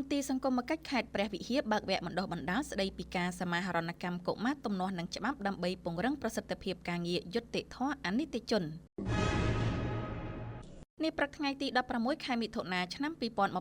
នទីសង្គមកិច្ចខេត្តព្រះវិហារបើកវគ្គបណ្ដុះបណ្ដាលស្ដីពីការសមាហរណកម្មកុមារទំនាស់នឹងច្បាប់ដើម្បីពង្រឹងប្រសិទ្ធភាពការងារយុត្តិធម៌អនីតិជននេះព្រឹកថ្ងៃទី16ខែមិថុនាឆ្នាំ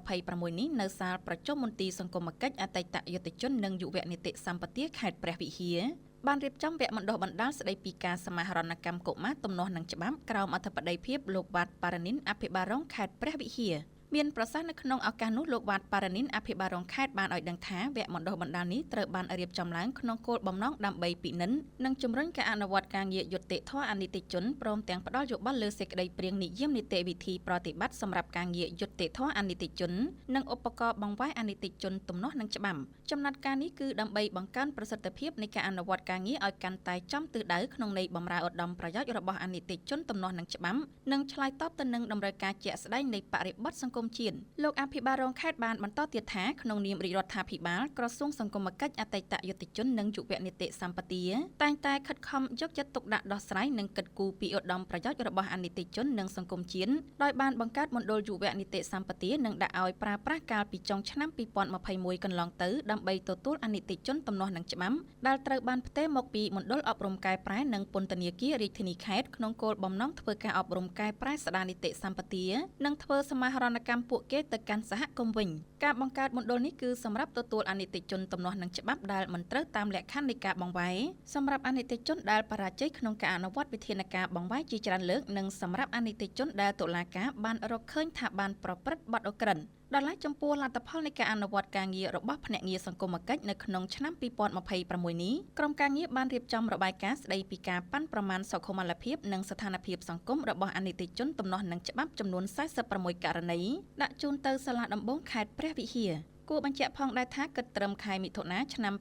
2026នេះនៅសាលប្រជុំមន្ទីរសង្គមកិច្ចអតីតយុត្តិជននិងយុវនីតិសម្បទាខេត្តព្រះវិហារបានរៀបចំវគ្គបណ្ដុះបណ្ដាលស្ដីពីការសមាហរណកម្មកុមារទំនាស់នឹងច្បាប់ក្រោមអធិបតីភាពលោកវ៉ាត់ប៉ារ៉ានីនអភិបាលរងខេត្តព្រះវិហារមានប្រសាសន៍នៅក្នុងឱកាសនោះលោកវ៉ាត់ប៉ារ៉ានីនអភិបាលរងខេត្តបានឲ្យដឹងថាវគ្គបណ្ដុះបណ្ដាលនេះត្រូវបានរៀបចំឡើងក្នុងគោលបំណងដើម្បីពិនិត្យនិងជំរុញការអនុវត្តការងារយុត្តិធម៌អនីតិជនព្រមទាំងផ្ដល់យោបល់លើសេចក្តីព្រាងនិយមនីតិវិធីប្រតិបត្តិសម្រាប់ការងារយុត្តិធម៌អនីតិជននិងឧបករណ៍បង្វែរអនីតិជនទំនាស់នឹងច្បាប់ចំណាត់ការនេះគឺដើម្បីបង្កើនប្រសិទ្ធភាពនៃការអនុវត្តការងារឲ្យកាន់តែចំទិសដៅក្នុងន័យបម្រើឧត្តមប្រយោជន៍របស់អនីតិជនទំនាស់នឹងច្បាប់និងឆ្លើយតបទៅនឹងតម្រូវការជាក់ស្ដែងនៃបរិបទសង្គមជាតិលោកអភិបាលរងខេត្តបានបន្តទៀតថាក្នុងនាមរាជរដ្ឋាភិបាលក្រសួងសង្គមគិច្ចអតីតយុត្តិជននិងយុវនីតិសម្បទាតែងតែខិតខំយកចិត្តទុកដាក់ដោះស្រាយនិងគិតគូរពីឧត្តមប្រយោជន៍របស់អនីតិជននិងសង្គមជាតិដោយបានបង្កើតមណ្ឌលយុវនីតិសម្បទានិងដាក់ឲ្យប្រើប្រាស់កាលពីចុងឆ្នាំ2021កន្លងទៅដើម្បីទទួលអនីតិជនទំនាស់នឹងច្បាប់ដែលត្រូវបានផ្ទេរមកពីមណ្ឌលអប់រំកែប្រែនិងពន្ធនាគាររាជធានីខេត្តក្នុងគោលបំណងធ្វើការអប់រំកែប្រែស្ដារនីតិសម្បទានិងធ្វើសមាហរណកម្មពួកគេទៅកាន់សហគមន៍វិញការបង្កើតមណ្ឌលនេះគឺសម្រាប់ទទួលអនីតិជនទំនាស់នឹងច្បាប់ដែលមិនត្រូវតាមលក្ខខណ្ឌនៃការបង្វែរសម្រាប់អនីតិជនដែលបរាជ័យក្នុងការអនុវត្តវិធានការបង្វែរជាច្រើនលើកនិងសម្រាប់អនីតិជនដែលតុលាការបានរកឃើញថាបានប្រព្រឹត្តបទឧក្រិដ្ឋដល់ឡែកចំពោះលទ្ធផលនៃការអនុវត្តការងាររបស់ភ្នាក់ងារសង្គមគិច្ចនៅក្នុងឆ្នាំ2026នេះក្រុមការងារបានរៀបចំរបាយការណ៍ស្ដីពីការប៉ាន់ប្រមាណសុខុមាលភាពនិងស្ថានភាពសង្គមរបស់អនីតិជនទំនាស់នឹងច្បាប់ចំនួន46ករណីដាក់ជូនទៅសាលាដំបងខេត្តព្រះវិហារគួរបញ្ជាក់ផងដែរថាគិតត្រឹមខែមិថុនាឆ្នាំ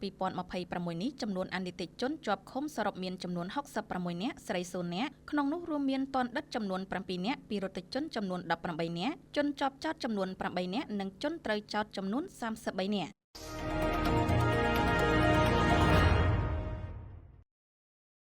2026នេះចំនួនអនីតិជនជាប់ឃុំសរុបមានចំនួន66នាក់ស្រី0នាក់ក្នុងនោះរួមមានទណ្ឌិតចំនួន7នាក់ពិរុទ្ធជនចំនួន18នាក់ជនជាប់ចោទចំនួន8នាក់និងជនត្រូវចោទចំនួន33នាក់